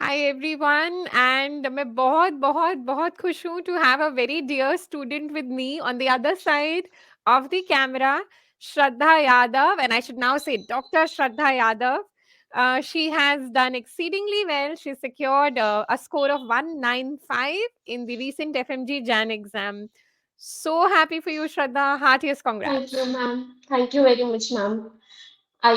Hi everyone, and मैं बहुत बहुत बहुत खुश हूँ to have a very dear student with me on the other side of the camera, Shraddha Yadav, and I should now say Dr. Shraddha Yadav. She has done exceedingly well. She secured a score of 195 in the recent FMG JAN exam. So happy for you, Shraddha. Heartiest Thank you, congrats. ma'am. Thank you very much, ma'am. I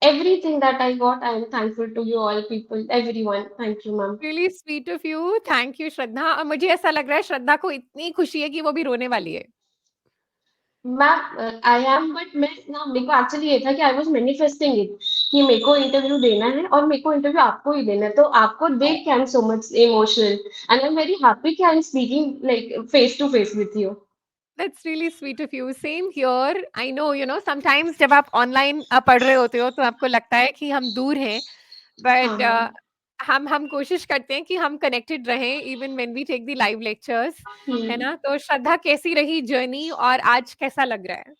everything that I got, I am thankful to you all people, everyone. Thank you, ma'am. Really sweet of you, thank you Shraddha. और मुझे ऐसा लग रहा है श्रद्धा को इतनी खुशी है कि वो भी रोने वाली है। मैम आई एम बट मैं ना मेरे को एक्चुअली ये था कि आई वाज मैनिफेस्टिंग इट कि मेरे को इंटरव्यू देना है और मेरे को इंटरव्यू आपको ही देना है तो आपको देख के I am so much emotional and I am very happy कि I am speaking like face to face with you. That's really sweet of you, same here. I know, sometimes जब आप ऑनलाइन पढ़ रहे होते हो तो आपको लगता है कि हम दूर हैं, हाँ बट मैम। हम कोशिश करते हैं कि हम कनेक्टेड रहें even when we take the live lectures, है हम्म। ना? तो श्रद्धा, कैसी रही जर्नी और आज कैसा लग रहा है?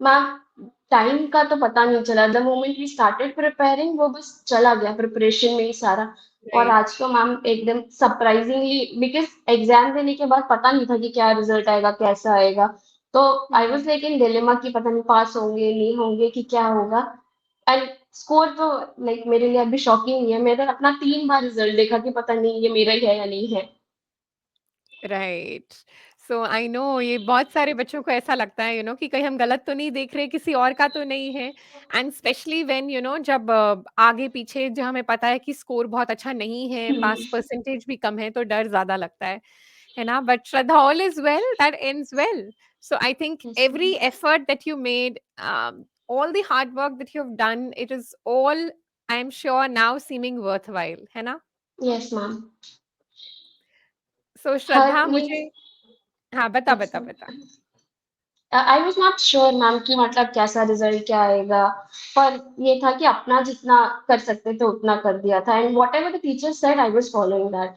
मैम टाइम का तो पता नहीं चला the moment we started preparing वो बस चला गया प्रिपरेशन में ही सारा। और राइट। आज तो मैम एकदम सरप्राइजिंगली बिकॉज एग्जाम देने के बाद पता नहीं था कि क्या रिजल्ट आएगा कैसा आएगा। तो I was like in dilemma कि पता नहीं पास होंगे नहीं होंगे कि क्या होगा। एंड स्कोर तो लाइक मेरे लिए अभी शॉकिंग ही है मैंने अपना 3 बार रिजल्ट देखा कि पता नहीं ये मेरा ही है या नहीं है। राइट। सो आई नो, ये बहुत सारे बच्चों को ऐसा लगता है कि कहीं हम गलत तो नहीं देख रहे, किसी और का तो नहीं है। एंड स्पेशली व्हेन जब आगे पीछे जो हमें पता है कि स्कोर बहुत अच्छा नहीं है, हम्म। पास परसेंटेज भी कम है, तो डर ज्यादा लगता है ना? But Shraddha, all is well that ends well. So I think yes every ma'am. Effort that you made, all the hard work that you have done, it is all, I am sure, now seeming worthwhile, है ना? Yes ma'am. So हर श्रद्धा, means मुझे, हाँ, बता बता बता। I was not sure ma'am कि मतलब कैसा रिजल्ट क्या आएगा। पर ये था कि अपना जितना कर सकते थे उतना कर दिया था and whatever the teacher said I was following that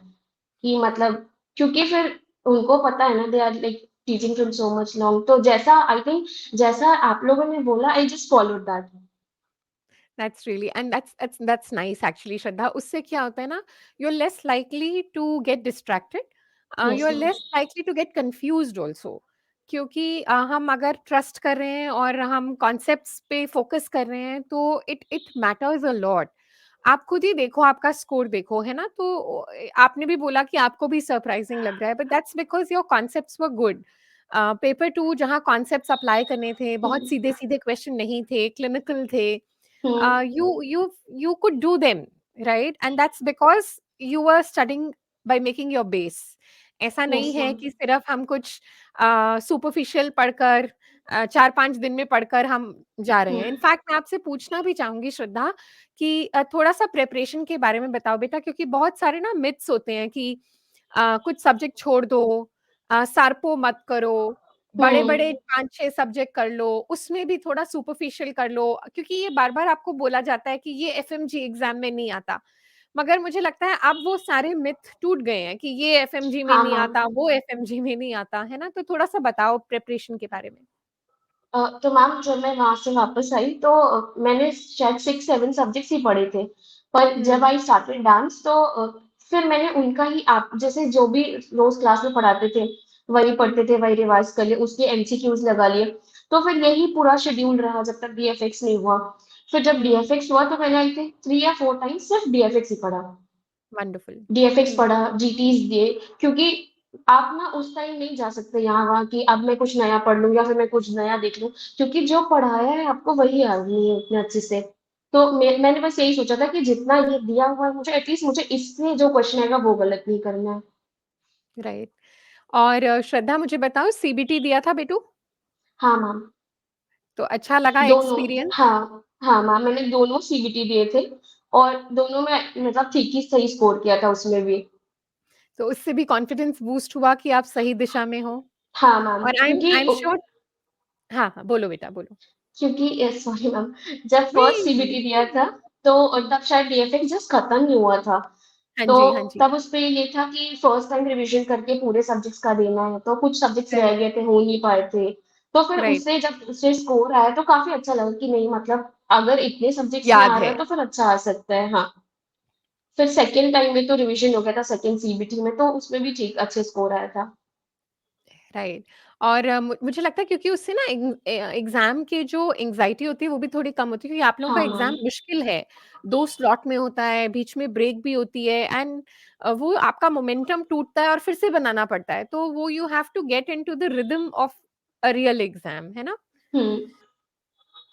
कि मतलब क्योंकि फिर उनको पता है ना they are like teaching from so much long तो जैसा आई थिंक जैसा आप लोगों ने बोला I just followed that. That's really, and that's nice actually Shraddha. उससे क्या होता है ना, you are less likely to get distracted, you yes are ma'am. Less likely to gate confused also. क्योंकि हम अगर ट्रस्ट कर रहे हैं और हम कॉन्सेप्ट्स पे फोकस कर रहे हैं, तो it it matters a lot. आप खुद ही देखो, आपका स्कोर देखो, है ना? तो आपने भी बोला कि आपको भी सरप्राइजिंग लग रहा है, but that's because your concepts were good. Paper two जहाँ कॉन्सेप्ट्स अप्लाई करने थे, बहुत सीधे सीधे क्वेश्चन नहीं थे, क्लिनिकल थे, हम्म। you could do them, right? And that's because you were studying by making your base. ऐसा नहीं यस है मैम। कि सिर्फ हम कुछ सुपरफिशियल पढ़कर, 4-5 दिन में पढ़कर हम जा रहे हैं। हम्म। इनफैक्ट मैं आपसे पूछना भी चाहूंगी श्रद्धा कि थोड़ा-सा प्रिपरेशन के बारे में बताओ बेटा, क्योंकि बहुत सारे ना मिथ्स होते हैं कि कुछ सब्जेक्ट छोड़ दो, सार्पो मत करो, बड़े-बड़े हम्म। 5-6 सब्जेक्ट कर लो, उसमें भी थोड़ा सुपरफिशियल कर लो, क्योंकि ये बार-बार आपको बोला जाता है कि ये एफएमजी एग्ज़ाम में नहीं आता। मगर मुझे लगता है अब वो सारे मिथ टूट गए हैं कि ये एफएमजी में हाँ नहीं मैम। आता, वो एफएमजी में नहीं आता, है ना? तो थोड़ा-सा बताओ प्रिपरेशन के बारे में। तो मैम जब मैं वहां से वापस आई तो मैंने शायद 6-7 सब्जेक्ट्स ही पढ़े थे। पर जब हुँ, आई स्टार्टेड डांस तो फिर मैंने उनका ही आप जैसे जो भी रोज क्लास में पढ़ाते थे वही हुँ, पढ़ते थे वही रिवाइज कर लिए उसके एमसीक्यूज लगा लिए। तो फिर यही पूरा शेड्यूल रहा जब तक डीएफएक्स नहीं हुआ। फिर जब हुँ, डीएफएक्स हुआ तो मैंने आई थिंक 3 या 4 टाइम्स सिर्फ डीएफएक्स ही पढ़ा। वंडरफुल। डीएफएक्स हुँ, पढ़ा जीटीज दिए क्योंकि आप ना उस टाइम नहीं जा सकते यहाँ वहाँ कि अब मैं कुछ नया पढ़ लूँ या फिर मैं कुछ नया देख लूँ क्योंकि जो पढ़ाया है आपको वही आनी है उतने अच्छे से। तो मैंने बस यही सोचा था कि जितना ये दिया हुआ है मुझे एटलीस्ट मुझे इससे जो क्वेश्चन आएगा वो गलत नहीं करना है। राइट। और श्रद्धा, मुझे बताओ, सीबीटी दिया था बेटू? हाँ मैम। तो अच्छा लगा दोनों। एक्सपीरियंस? हाँ हाँ मैम मैंने दोनों सीबीटी दिए थे और दोनों में मतलब ठीक ही सही स्कोर किया था उसमें भी। तो उससे भी कॉन्फिडेंस बूस्ट हुआ कि आप सही दिशा में हो? हाँ मैम और आई एम श्योर। हाँ, हाँ, बोलो बेटा, बोलो। क्योंकि सॉरी मैम जब फर्स्ट नहीं। सीबीटी दिया था तो तब शायद डीएफएक्स जस्ट खत्म ही हुआ था। हाँ तो जी, हाँ जी। तब उसपे ये था कि फर्स्ट टाइम रिवीजन करके पूरे सब्जेक्ट्स का देना है तो कुछ सब्जेक्ट्स रह करेक्ट, गए थे हो नहीं पाए थे। तो फिर राइट, उससे जब उससे स्कोर आया तो काफी अच्छा लगा कि नहीं मतलब अगर इतने सब्जेक्ट्स में याद आ रहा है। है तो फिर अच्छा आ सकता है हाँ। फिर सेकंड टाइम में तो रिवीजन हो गया था सेकंड सीबीटी में, तो उसमें भी ठीक अच्छे स्कोर आया था। राइट। और मुझे लगता है क्योंकि उससे ना एग्ज़ाम की जो एंग्ज़ायटी होती है वो भी थोड़ी कम होती है, क्योंकि आप लोगों का हाँ, एग्ज़ाम मैम। मुश्किल है। 2 स्लॉट में होता है, बीच में ब्रेक भी होती है, एंड वो आपका मोमेंटम टूटता है और फिर से बनाना पड़ता है। तो वो you have to get into the rhythm of a real exam, है ना? हुँ।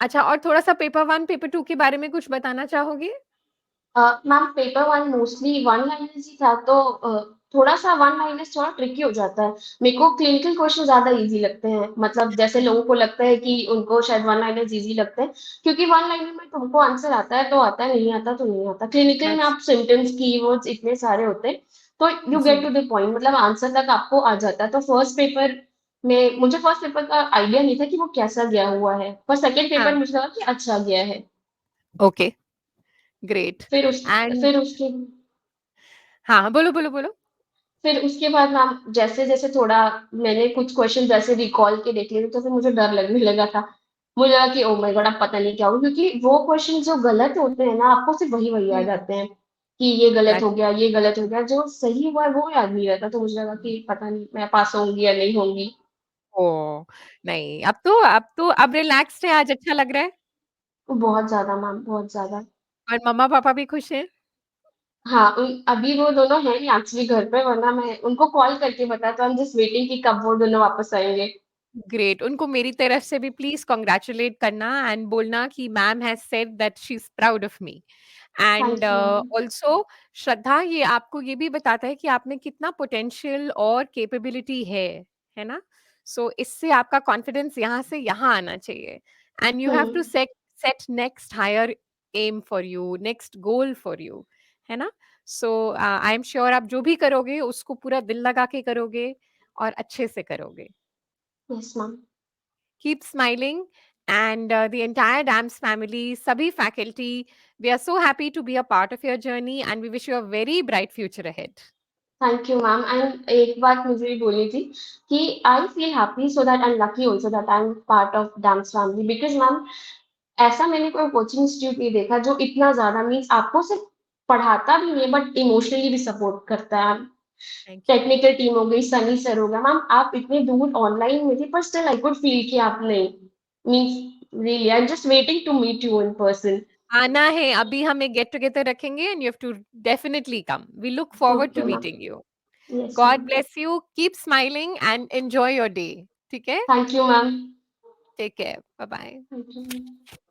अच्छा, और थोड़ा-सा पेपर 1, पेपर 2 के बारे में कुछ बताना चाहोगे? Ma'am paper 1 mostly one liners ही था, तो थोड़ा-सा वन लाइनर्स थोड़ा ट्रिकी हो जाता है। मेरे को क्लिनिकल क्वेश्चन ज़्यादा ईज़ी लगते हैं, मतलब जैसे लोगों को लगता है कि उनको शायद वन लाइनर्स ईज़ी लगते हैं, क्योंकि वन लाइनर में तुमको आंसर आता है तो आता है, नहीं आता तो नहीं आता। क्लिनिकल में दैट्स आप सिम्पटम्स, कीवर्ड्स इतने सारे होते हैं, तो यू गेट जी, टू द पॉइंट, मतलब आंसर तक आपको आ जाता है। तो फर्स्ट पेपर में मुझे फर्स्ट पेपर का आइडिया नहीं था कि वो कैसा गया हुआ है, पर सेकंड पेपर हाँ, मुझे लगा कि अच्छा गया है। Okay, great. फिर उस एंड फिर उसके हाँ, हाँ, बोलो, बोलो, बोलो। फिर उसके बाद मैम जैसे-जैसे थोड़ा मैंने कुछ क्वेश्चन वैसे रिकॉल के देख लिए थे, तो फिर मुझे डर लगने लगा था। मुझे लगा कि ओह माय गॉड! अब पता नहीं क्या होगा, क्योंकि वो क्वेश्चन जो गलत होते हैं ना, आपको सिर्फ वही-वही हुँ, याद आते हैं, कि ये गलत हो दैट्स गया, ये गलत हो गया। जो सही हुआ है वो याद नहीं रहता, तो मुझे लगा कि पता नहीं मैं पास होंगी या नहीं होंगी। ओह! नहीं, अब तो अब रिलैक्स्ड है, आज अच्छा लग रहा है? बहुत ज़्यादा मैम, बहुत ज़्यादा। और मम्मा-पापा भी खुश हैं? हाँ, अभी वो दोनों हैं नहीं एक्चुअली घर पे, वरना मैं उनको कॉल करके बताता। आई एम जस्ट वेटिंग कि कब वो दोनों वापस आएँगे। ग्रेट, उनको मेरी तरफ से भी प्लीज़ कांग्रेचुलेट करना एंड बोलना कि ma'am has said that she is proud of me. And thank you ma'am. Also Shraddha, ये आपको ये भी बताता है कि आप में कितना पोटेंशियल और कैपेबिलिटी है ना? सो इससे आपका कॉन्फिडेंस यहाँ से यहाँ आना चाहिए, and you hmm, have to set set next higher aim for you, next goal for you, है ना? सो आई एम श्योर आप जो भी करोगे उसको पूरा दिल लगा के करोगे और अच्छे से करोगे। Yes ma'am. Keep smiling, and the entire DAMS family, Sabhi faculty, we are so happy to be a part of your journey and we wish you a very bright future ahead. Thank you ma'am, and एक बात मुझे भी बोलनी थी कि I feel happy so that I am lucky also that I am part of dance family, because ma'am ऐसा मैंने कोई कोचिंग इंस्टीट्यूट नहीं देखा जो इतना ज़्यादा मीन्स आपको सिर्फ पढ़ाता भी नहीं है बट इमोशनली भी सपोर्ट करता है। Thank you. टेक्निकल टीम हो गई, सनी सर हो गया, मैम आप इतने दूर ऑनलाइन में थे पर स्टिल आई कुड फील कि आप नहीं means really I am just waiting to meet you in person. आना है, अभी हम एक गेट टुगेदर रखेंगे and you have to definitely come. We look forward okay to ma'am. meeting you. Yes God ma'am. bless you. Keep smiling and enjoy your day. ठीक है? Thank you ma'am. Take care. Bye bye. Thank you ma'am.